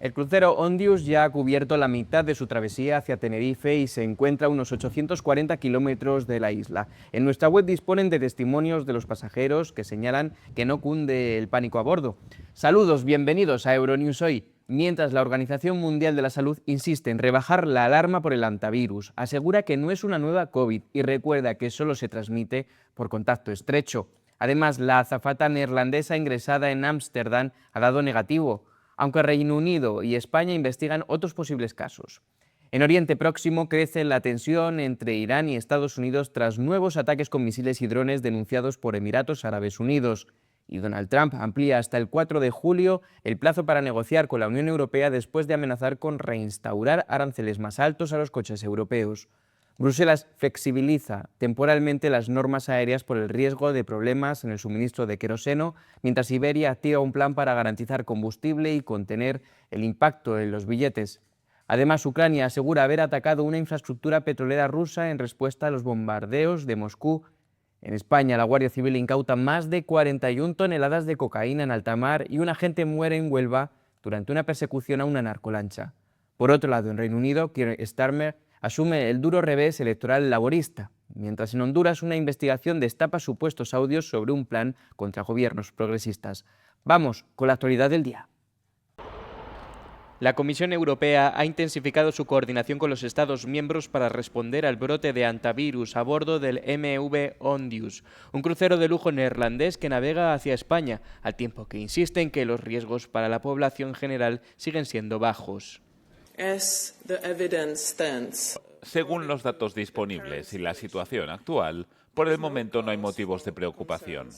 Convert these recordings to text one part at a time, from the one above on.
El crucero Ondius ya ha cubierto la mitad de su travesía hacia Tenerife y se encuentra a unos 840 kilómetros de la isla. En nuestra web disponen de testimonios de los pasajeros que señalan que no cunde el pánico a bordo. Saludos, bienvenidos a Euronews Hoy. Mientras la Organización Mundial de la Salud insiste en rebajar la alarma por el hantavirus, asegura que no es una nueva COVID y recuerda que solo se transmite por contacto estrecho. Además, la azafata neerlandesa ingresada en Ámsterdam ha dado negativo, aunque Reino Unido y España investigan otros posibles casos. En Oriente Próximo crece la tensión entre Irán y Estados Unidos tras nuevos ataques con misiles y drones denunciados por Emiratos Árabes Unidos. Y Donald Trump amplía hasta el 4 de julio el plazo para negociar con la Unión Europea después de amenazar con reinstaurar aranceles más altos a los coches europeos. Bruselas flexibiliza temporalmente las normas aéreas por el riesgo de problemas en el suministro de queroseno, mientras Iberia activa un plan para garantizar combustible y contener el impacto en los billetes. Además, Ucrania asegura haber atacado una infraestructura petrolera rusa en respuesta a los bombardeos de Moscú. En España, la Guardia Civil incauta más de 41 toneladas de cocaína en alta mar y un agente muere en Huelva durante una persecución a una narcolancha. Por otro lado, en Reino Unido, Keir Starmer asume el duro revés electoral laborista, mientras en Honduras una investigación destapa supuestos audios sobre un plan contra gobiernos progresistas. Vamos con la actualidad del día. La Comisión Europea ha intensificado su coordinación con los Estados miembros para responder al brote de hantavirus a bordo del MV Ondius, un crucero de lujo neerlandés que navega hacia España, al tiempo que insiste en que los riesgos para la población general siguen siendo bajos. Según los datos disponibles y la situación actual, por el momento no hay motivos de preocupación.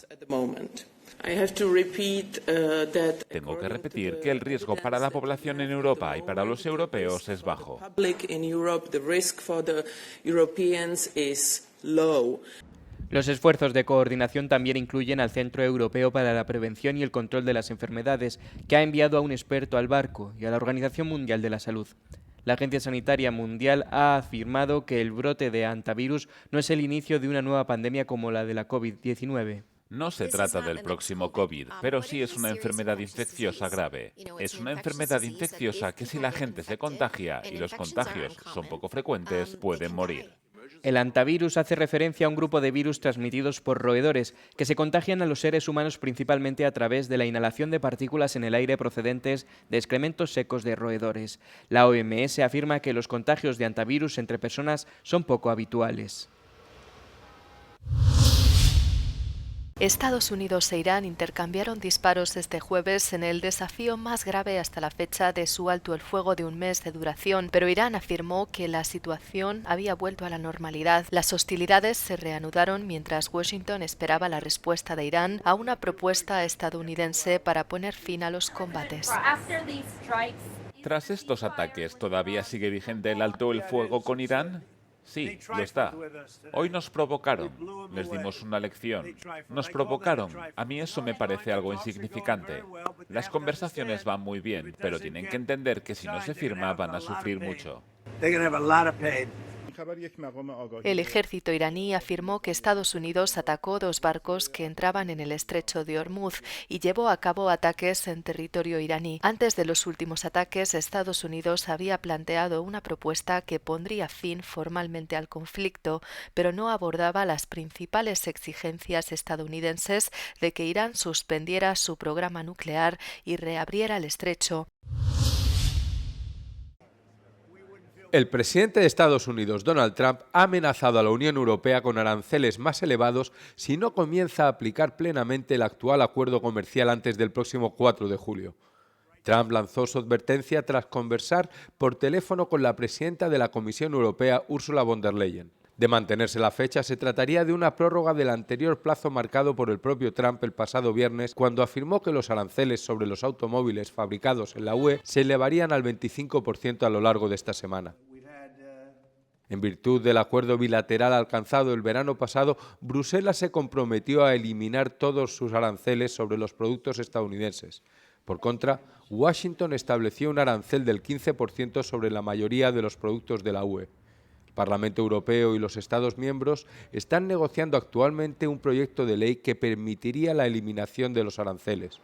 Tengo que repetir que el riesgo para la población en Europa y para los europeos es bajo. Los esfuerzos de coordinación también incluyen al Centro Europeo para la Prevención y el Control de las Enfermedades, que ha enviado a un experto al barco, y a la Organización Mundial de la Salud. La Agencia Sanitaria Mundial ha afirmado que el brote de hantavirus no es el inicio de una nueva pandemia como la de la COVID-19. No se trata del próximo COVID, pero sí es una enfermedad infecciosa grave. Es una enfermedad infecciosa que si la gente se contagia y los contagios son poco frecuentes, pueden morir. El hantavirus hace referencia a un grupo de virus transmitidos por roedores que se contagian a los seres humanos principalmente a través de la inhalación de partículas en el aire procedentes de excrementos secos de roedores. La OMS afirma que los contagios de hantavirus entre personas son poco habituales. Estados Unidos e Irán intercambiaron disparos este jueves en el desafío más grave hasta la fecha de su alto el fuego de un mes de duración, pero Irán afirmó que la situación había vuelto a la normalidad. Las hostilidades se reanudaron mientras Washington esperaba la respuesta de Irán a una propuesta estadounidense para poner fin a los combates. Tras estos ataques, ¿todavía sigue vigente el alto el fuego con Irán? Sí, lo está. Hoy nos provocaron, les dimos una lección. Nos provocaron. A mí eso me parece algo insignificante. Las conversaciones van muy bien, pero tienen que entender que si no se firma van a sufrir mucho. El ejército iraní afirmó que Estados Unidos atacó 2 barcos que entraban en el estrecho de Hormuz y llevó a cabo ataques en territorio iraní. Antes de los últimos ataques, Estados Unidos había planteado una propuesta que pondría fin formalmente al conflicto, pero no abordaba las principales exigencias estadounidenses de que Irán suspendiera su programa nuclear y reabriera el estrecho. El presidente de Estados Unidos, Donald Trump, ha amenazado a la Unión Europea con aranceles más elevados si no comienza a aplicar plenamente el actual acuerdo comercial antes del próximo 4 de julio. Trump lanzó su advertencia tras conversar por teléfono con la presidenta de la Comisión Europea, Ursula von der Leyen. De mantenerse la fecha, se trataría de una prórroga del anterior plazo marcado por el propio Trump el pasado viernes, cuando afirmó que los aranceles sobre los automóviles fabricados en la UE se elevarían al 25% a lo largo de esta semana. En virtud del acuerdo bilateral alcanzado el verano pasado, Bruselas se comprometió a eliminar todos sus aranceles sobre los productos estadounidenses. Por contra, Washington estableció un arancel del 15% sobre la mayoría de los productos de la UE. El Parlamento Europeo y los Estados miembros están negociando actualmente un proyecto de ley que permitiría la eliminación de los aranceles.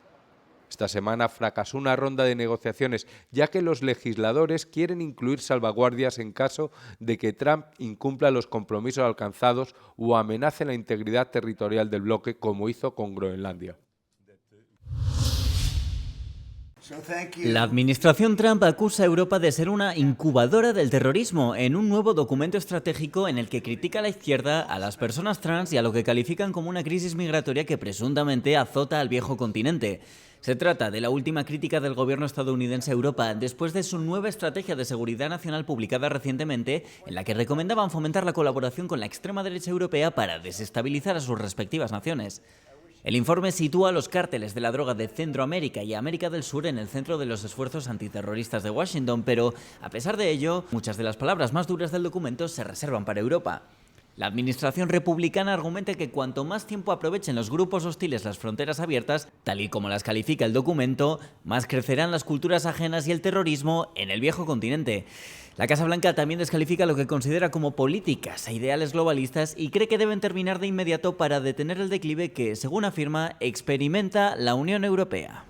Esta semana fracasó una ronda de negociaciones, ya que los legisladores quieren incluir salvaguardias en caso de que Trump incumpla los compromisos alcanzados o amenace la integridad territorial del bloque, como hizo con Groenlandia. La administración Trump acusa a Europa de ser una incubadora del terrorismo en un nuevo documento estratégico en el que critica a la izquierda, a las personas trans y a lo que califican como una crisis migratoria que presuntamente azota al viejo continente. Se trata de la última crítica del gobierno estadounidense a Europa después de su nueva estrategia de seguridad nacional publicada recientemente, en la que recomendaban fomentar la colaboración con la extrema derecha europea para desestabilizar a sus respectivas naciones. El informe sitúa los cárteles de la droga de Centroamérica y América del Sur en el centro de los esfuerzos antiterroristas de Washington, pero, a pesar de ello, muchas de las palabras más duras del documento se reservan para Europa. La administración republicana argumenta que cuanto más tiempo aprovechen los grupos hostiles las fronteras abiertas, tal y como las califica el documento, más crecerán las culturas ajenas y el terrorismo en el viejo continente. La Casa Blanca también descalifica lo que considera como políticas e ideales globalistas y cree que deben terminar de inmediato para detener el declive que, según afirma, experimenta la Unión Europea.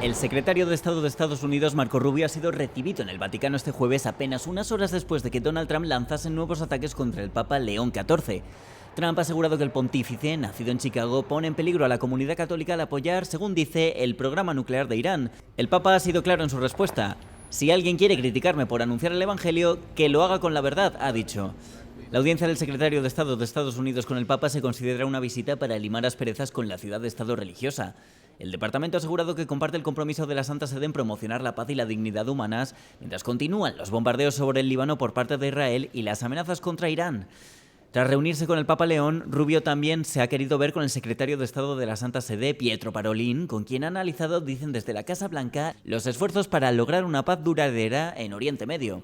El secretario de Estado de Estados Unidos, Marco Rubio, ha sido recibido en el Vaticano este jueves apenas unas horas después de que Donald Trump lanzase nuevos ataques contra el Papa León XIV. Trump ha asegurado que el pontífice, nacido en Chicago, pone en peligro a la comunidad católica al apoyar, según dice, el programa nuclear de Irán. El Papa ha sido claro en su respuesta. Si alguien quiere criticarme por anunciar el Evangelio, que lo haga con la verdad, ha dicho. La audiencia del secretario de Estado de Estados Unidos con el Papa se considera una visita para limar asperezas con la ciudad-estado religiosa. El departamento ha asegurado que comparte el compromiso de la Santa Sede en promocionar la paz y la dignidad humanas, mientras continúan los bombardeos sobre el Líbano por parte de Israel y las amenazas contra Irán. Tras reunirse con el Papa León, Rubio también se ha querido ver con el secretario de Estado de la Santa Sede, Pietro Parolin, con quien ha analizado, dicen desde la Casa Blanca, los esfuerzos para lograr una paz duradera en Oriente Medio.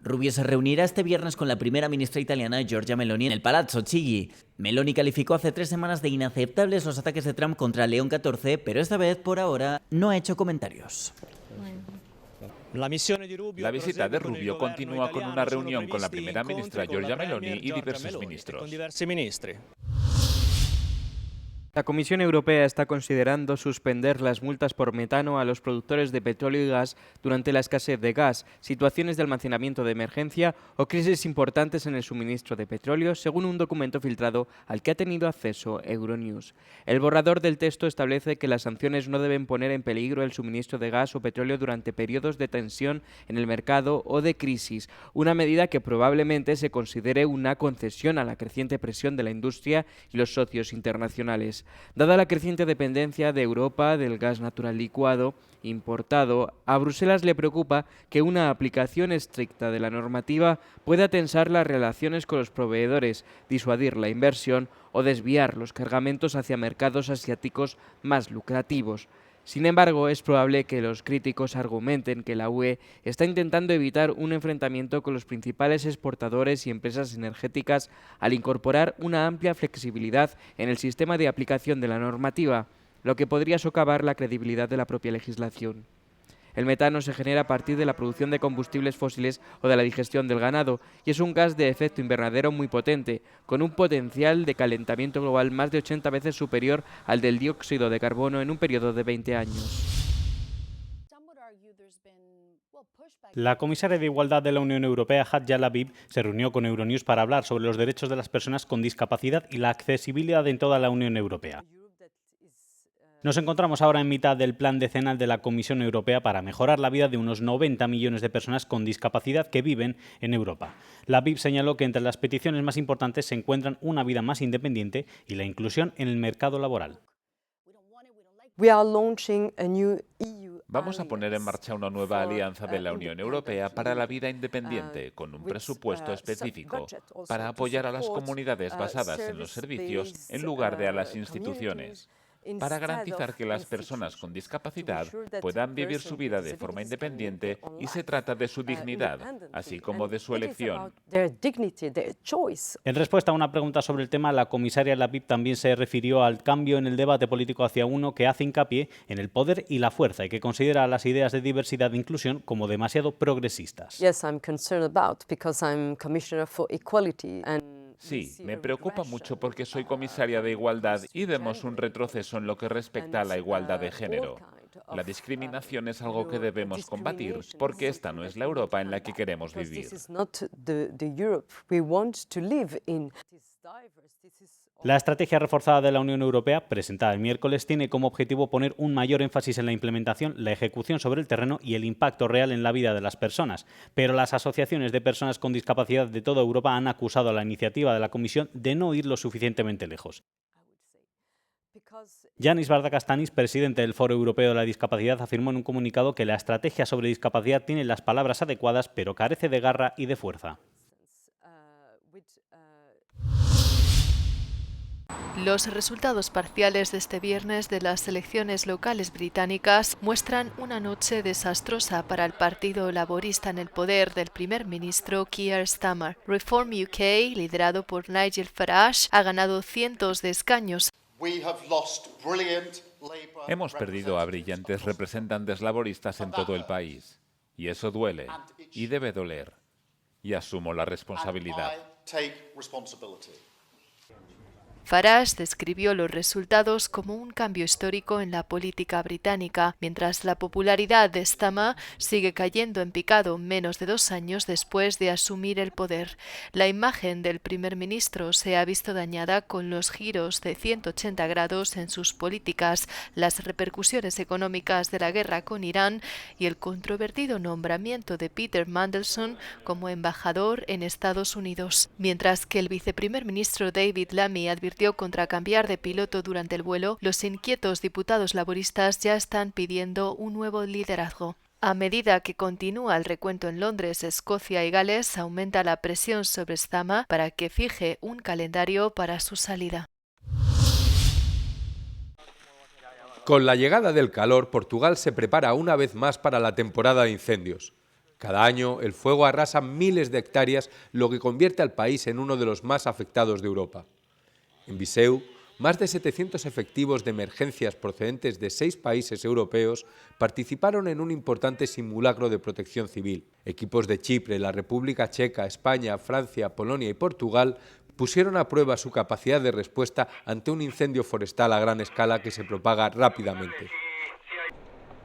Rubio se reunirá este viernes con la primera ministra italiana, Giorgia Meloni, en el Palazzo Chigi. Meloni calificó hace 3 semanas de inaceptables los ataques de Trump contra León XIV, pero esta vez, por ahora, no ha hecho comentarios. La visita de Rubio continúa con una reunión con la primera ministra Giorgia Meloni y diversos ministros. La Comisión Europea está considerando suspender las multas por metano a los productores de petróleo y gas durante la escasez de gas, situaciones de almacenamiento de emergencia o crisis importantes en el suministro de petróleo, según un documento filtrado al que ha tenido acceso Euronews. El borrador del texto establece que las sanciones no deben poner en peligro el suministro de gas o petróleo durante periodos de tensión en el mercado o de crisis, una medida que probablemente se considere una concesión a la creciente presión de la industria y los socios internacionales. Dada la creciente dependencia de Europa del gas natural licuado importado, a Bruselas le preocupa que una aplicación estricta de la normativa pueda tensar las relaciones con los proveedores, disuadir la inversión o desviar los cargamentos hacia mercados asiáticos más lucrativos. Sin embargo, es probable que los críticos argumenten que la UE está intentando evitar un enfrentamiento con los principales exportadores y empresas energéticas al incorporar una amplia flexibilidad en el sistema de aplicación de la normativa, lo que podría socavar la credibilidad de la propia legislación. El metano se genera a partir de la producción de combustibles fósiles o de la digestión del ganado y es un gas de efecto invernadero muy potente, con un potencial de calentamiento global más de 80 veces superior al del dióxido de carbono en un periodo de 20 años. La comisaria de Igualdad de la Unión Europea, Hadja Labib, se reunió con Euronews para hablar sobre los derechos de las personas con discapacidad y la accesibilidad en toda la Unión Europea. Nos encontramos ahora en mitad del plan decenal de la Comisión Europea para mejorar la vida de unos 90 millones de personas con discapacidad que viven en Europa. La BIP señaló que entre las peticiones más importantes se encuentran una vida más independiente y la inclusión en el mercado laboral. Vamos a poner en marcha una nueva alianza de la Unión Europea para la vida independiente, con un presupuesto específico, para apoyar a las comunidades basadas en los servicios en lugar de a las instituciones, para garantizar que las personas con discapacidad puedan vivir su vida de forma independiente y se trata de su dignidad, así como de su elección. En respuesta a una pregunta sobre el tema, la comisaria Labib también se refirió al cambio en el debate político hacia uno que hace hincapié en el poder y la fuerza y que considera las ideas de diversidad e inclusión como demasiado progresistas. Sí, me preocupa mucho porque soy comisaria de Igualdad y vemos un retroceso en lo que respecta a la igualdad de género. La discriminación es algo que debemos combatir porque esta no es la Europa en la que queremos vivir. La estrategia reforzada de la Unión Europea, presentada el miércoles, tiene como objetivo poner un mayor énfasis en la implementación, la ejecución sobre el terreno y el impacto real en la vida de las personas. Pero las asociaciones de personas con discapacidad de toda Europa han acusado a la iniciativa de la Comisión de no ir lo suficientemente lejos. Yanis Varoufakis, presidente del Foro Europeo de la Discapacidad, afirmó en un comunicado que la estrategia sobre discapacidad tiene las palabras adecuadas, pero carece de garra y de fuerza. Los resultados parciales de este viernes de las elecciones locales británicas muestran una noche desastrosa para el Partido Laborista en el poder del primer ministro Keir Starmer. Reform UK, liderado por Nigel Farage, ha ganado cientos de escaños. Hemos perdido a brillantes representantes laboristas en todo el país. Y eso duele. Y debe doler. Y asumo la responsabilidad. Farage describió los resultados como un cambio histórico en la política británica, mientras la popularidad de Starmer sigue cayendo en picado menos de 2 años después de asumir el poder. La imagen del primer ministro se ha visto dañada con los giros de 180 grados en sus políticas, las repercusiones económicas de la guerra con Irán y el controvertido nombramiento de Peter Mandelson como embajador en Estados Unidos. Mientras que el viceprimer ministro David Lammy advirtió contra cambiar de piloto durante el vuelo, los inquietos diputados laboristas ya están pidiendo un nuevo liderazgo. A medida que continúa el recuento en Londres, Escocia y Gales, aumenta la presión sobre Starmer para que fije un calendario para su salida. Con la llegada del calor, Portugal se prepara una vez más para la temporada de incendios. Cada año, el fuego arrasa miles de hectáreas, lo que convierte al país en uno de los más afectados de Europa. En Viseu, más de 700 efectivos de emergencias procedentes de 6 países europeos participaron en un importante simulacro de protección civil. Equipos de Chipre, la República Checa, España, Francia, Polonia y Portugal pusieron a prueba su capacidad de respuesta ante un incendio forestal a gran escala que se propaga rápidamente.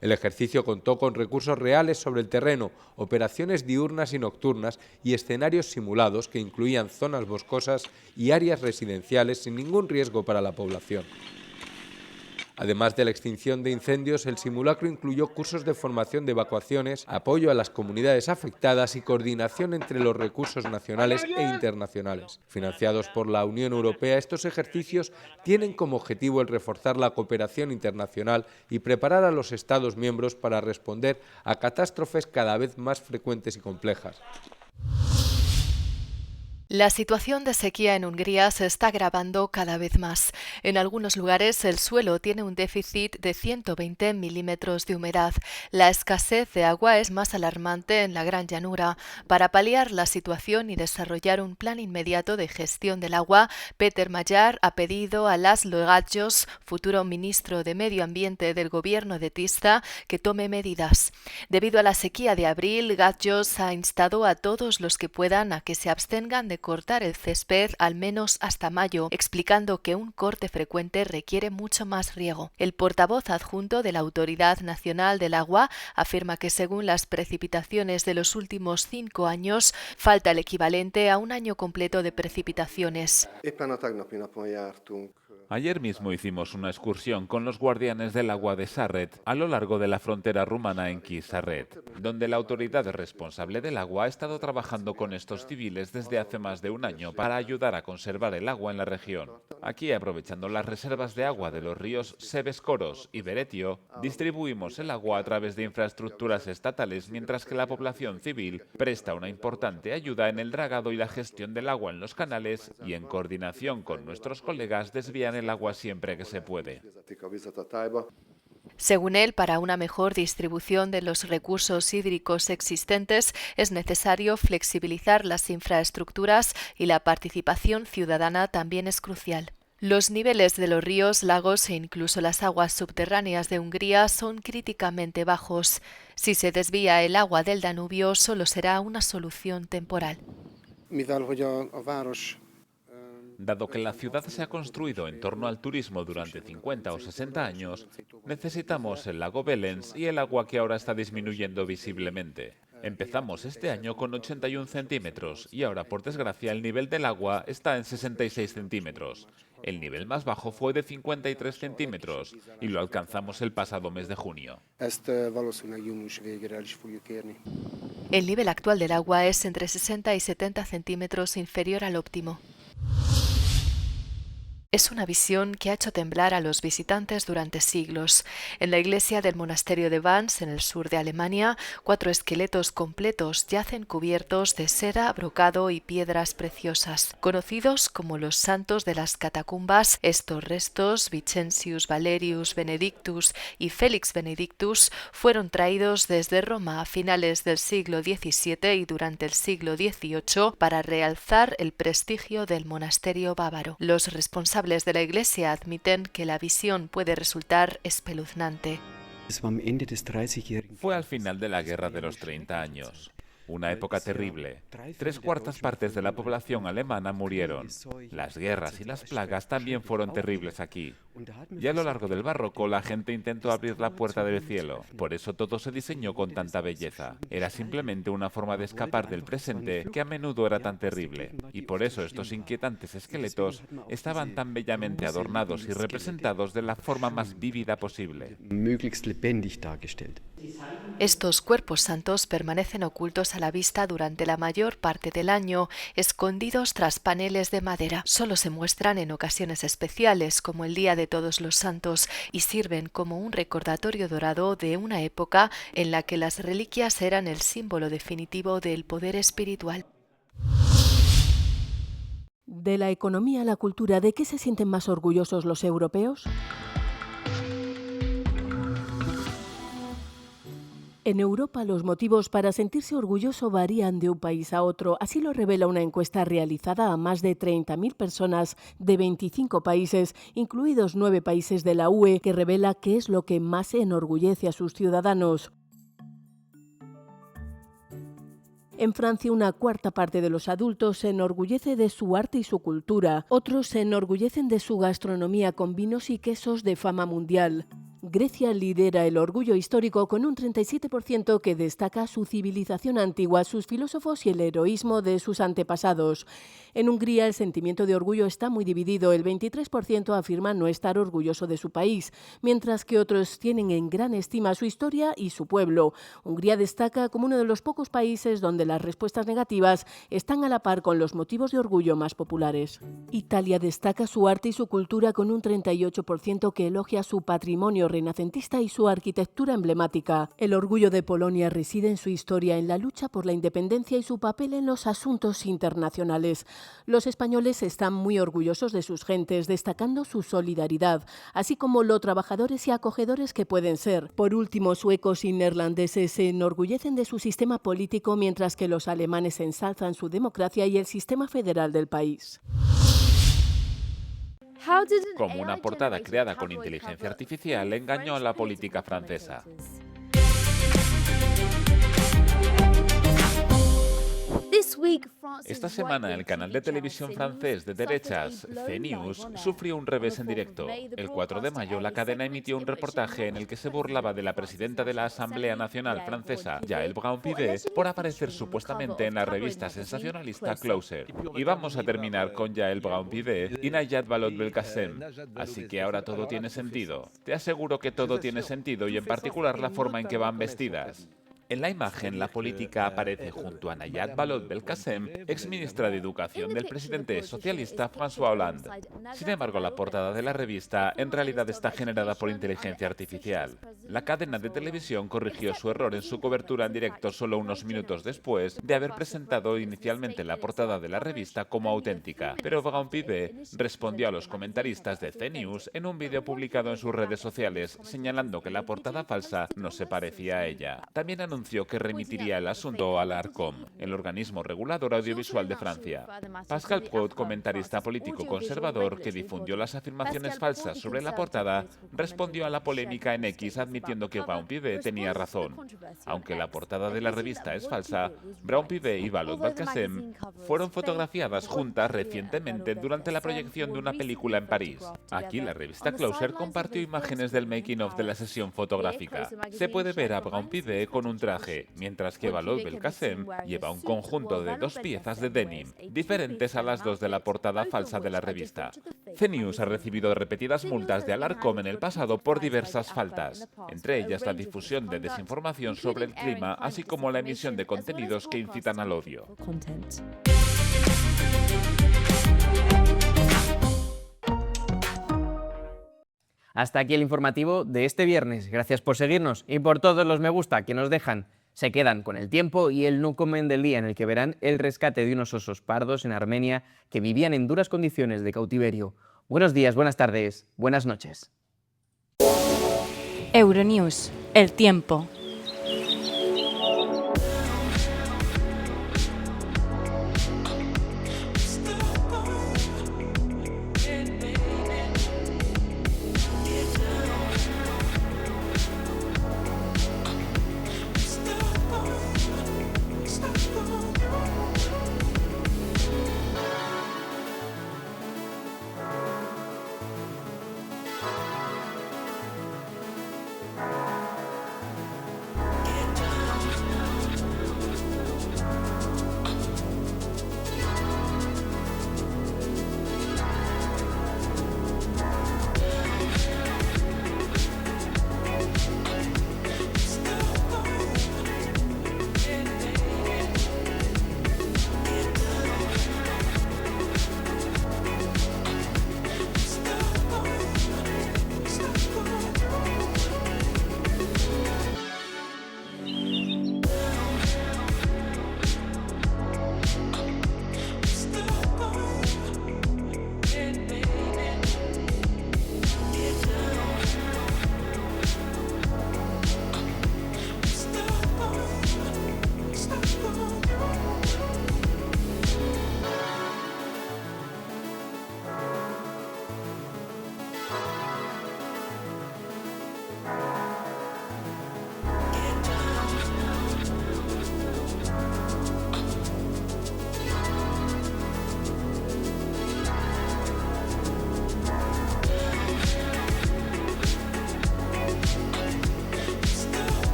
El ejercicio contó con recursos reales sobre el terreno, operaciones diurnas y nocturnas y escenarios simulados que incluían zonas boscosas y áreas residenciales sin ningún riesgo para la población. Además de la extinción de incendios, el simulacro incluyó cursos de formación de evacuaciones, apoyo a las comunidades afectadas y coordinación entre los recursos nacionales e internacionales. Financiados por la Unión Europea, estos ejercicios tienen como objetivo el reforzar la cooperación internacional y preparar a los Estados miembros para responder a catástrofes cada vez más frecuentes y complejas. La situación de sequía en Hungría se está agravando cada vez más. En algunos lugares el suelo tiene un déficit de 120 milímetros de humedad. La escasez de agua es más alarmante en la Gran Llanura. Para paliar la situación y desarrollar un plan inmediato de gestión del agua, Péter Magyar ha pedido a László Gágyos, futuro ministro de Medio Ambiente del gobierno de Tista, que tome medidas. Debido a la sequía de abril, Gágyos ha instado a todos los que puedan a que se abstengan de cortar el césped al menos hasta mayo, explicando que un corte frecuente requiere mucho más riego. El portavoz adjunto de la Autoridad Nacional del Agua afirma que según las precipitaciones de los últimos 5 años, falta el equivalente a un año completo de precipitaciones. Ayer mismo hicimos una excursión con los guardianes del agua de Sarret a lo largo de la frontera rumana en Sarret, donde la autoridad responsable del agua ha estado trabajando con estos civiles desde hace más de un año para ayudar a conservar el agua en la región. Aquí, aprovechando las reservas de agua de los ríos Sebescoros y Beretio, distribuimos el agua a través de infraestructuras estatales, mientras que la población civil presta una importante ayuda en el dragado y la gestión del agua en los canales y, en coordinación con nuestros colegas, desvían el agua siempre que se puede. Según él, para una mejor distribución de los recursos hídricos existentes es necesario flexibilizar las infraestructuras y la participación ciudadana también es crucial. Los niveles de los ríos, lagos e incluso las aguas subterráneas de Hungría son críticamente bajos. Si se desvía el agua del Danubio, solo será una solución temporal. Dado que la ciudad se ha construido en torno al turismo durante 50 o 60 años, necesitamos el lago Belens y el agua que ahora está disminuyendo visiblemente. Empezamos este año con 81 centímetros y ahora, por desgracia, el nivel del agua está en 66 centímetros. El nivel más bajo fue de 53 centímetros y lo alcanzamos el pasado mes de junio. El nivel actual del agua es entre 60 y 70 centímetros inferior al óptimo. Es una visión que ha hecho temblar a los visitantes durante siglos. En la iglesia del monasterio de Vans, en el sur de Alemania, 4 esqueletos completos yacen cubiertos de seda, brocado y piedras preciosas. Conocidos como los santos de las catacumbas, estos restos, Vicentius Valerius Benedictus y Felix Benedictus, fueron traídos desde Roma a finales del siglo XVII y durante el siglo XVIII para realzar el prestigio del monasterio bávaro. Los responsables de la Iglesia admiten que la visión puede resultar espeluznante. Fue al final de la Guerra de los 30 años. Una época terrible. 3/4 partes de la población alemana murieron. Las guerras y las plagas también fueron terribles aquí. Y a lo largo del barroco la gente intentó abrir la puerta del cielo. Por eso todo se diseñó con tanta belleza. Era simplemente una forma de escapar del presente que a menudo era tan terrible. Y por eso estos inquietantes esqueletos estaban tan bellamente adornados y representados de la forma más vívida posible. Estos cuerpos santos permanecen ocultos a la vista durante la mayor parte del año, escondidos tras paneles de madera. Solo se muestran en ocasiones especiales, como el Día de Todos los Santos, y sirven como un recordatorio dorado de una época en la que las reliquias eran el símbolo definitivo del poder espiritual. De la economía a la cultura, ¿de qué se sienten más orgullosos los europeos? En Europa, los motivos para sentirse orgulloso varían de un país a otro. Así lo revela una encuesta realizada a más de 30.000 personas de 25 países, incluidos 9 países de la UE, que revela qué es lo que más enorgullece a sus ciudadanos. En Francia, una 1/4 parte de los adultos se enorgullece de su arte y su cultura. Otros se enorgullecen de su gastronomía con vinos y quesos de fama mundial. Grecia lidera el orgullo histórico con un 37% que destaca su civilización antigua, sus filósofos y el heroísmo de sus antepasados. En Hungría el sentimiento de orgullo está muy dividido. El 23% afirma no estar orgulloso de su país, mientras que otros tienen en gran estima su historia y su pueblo. Hungría destaca como uno de los pocos países donde las respuestas negativas están a la par con los motivos de orgullo más populares. Italia destaca su arte y su cultura con un 38% que elogia su patrimonio renacentista y su arquitectura emblemática. El orgullo de Polonia reside en su historia, en la lucha por la independencia y su papel en los asuntos internacionales. Los españoles están muy orgullosos de sus gentes, destacando su solidaridad, así como lo trabajadores y acogedores que pueden ser. Por último, suecos y neerlandeses se enorgullecen de su sistema político, mientras que los alemanes ensalzan su democracia y el sistema federal del país. Como una portada creada con inteligencia artificial engañó a la política francesa. Esta semana el canal de televisión francés de derechas CNews sufrió un revés en directo. El 4 de mayo la cadena emitió un reportaje en el que se burlaba de la presidenta de la Asamblea Nacional francesa, Yael Braun-Pivet, por aparecer supuestamente en la revista sensacionalista Closer. Y vamos a terminar con Yael Braun-Pivet y Najat Vallaud-Belkacem. Así que ahora todo tiene sentido. Te aseguro que todo tiene sentido, y en particular la forma en que van vestidas. En la imagen, la política aparece junto a Najat Vallaud-Belkacem, exministra de Educación del presidente socialista François Hollande. Sin embargo, la portada de la revista en realidad está generada por inteligencia artificial. La cadena de televisión corrigió su error en su cobertura en directo solo unos minutos después de haber presentado inicialmente la portada de la revista como auténtica. Pero Braun-Pivet respondió a los comentaristas de CNews en un vídeo publicado en sus redes sociales, señalando que la portada falsa no se parecía a ella. También anunció anunció que remitiría el asunto a la Arcom, el organismo regulador audiovisual de Francia. Pascal Praud, comentarista político conservador que difundió las afirmaciones falsas sobre la portada, respondió a la polémica en X admitiendo que Brown-Pivet tenía razón. Aunque la portada de la revista es falsa, Brown-Pivet y Vallaud Belkacem fueron fotografiadas juntas recientemente durante la proyección de una película en París. Aquí la revista Closer compartió imágenes del making of de la sesión fotográfica. Se puede ver a Brown-Pivet con un traje, mientras que Vallaud Belkacem lleva un conjunto de 2 piezas de denim, diferentes a las 2 de la portada falsa de la revista. CNews ha recibido repetidas multas de Alarcom en el pasado por diversas faltas, entre ellas la difusión de desinformación sobre el clima, así como la emisión de contenidos que incitan al odio. Hasta aquí el informativo de este viernes. Gracias por seguirnos y por todos los me gusta que nos dejan. Se quedan con el tiempo y el no comen del día, en el que verán el rescate de unos osos pardos en Armenia que vivían en duras condiciones de cautiverio. Buenos días, buenas tardes, buenas noches. Euronews, el tiempo.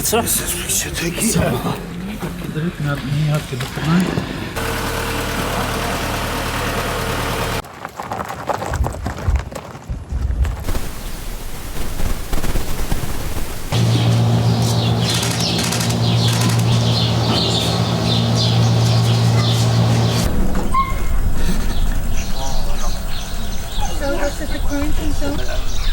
So what's the current concern?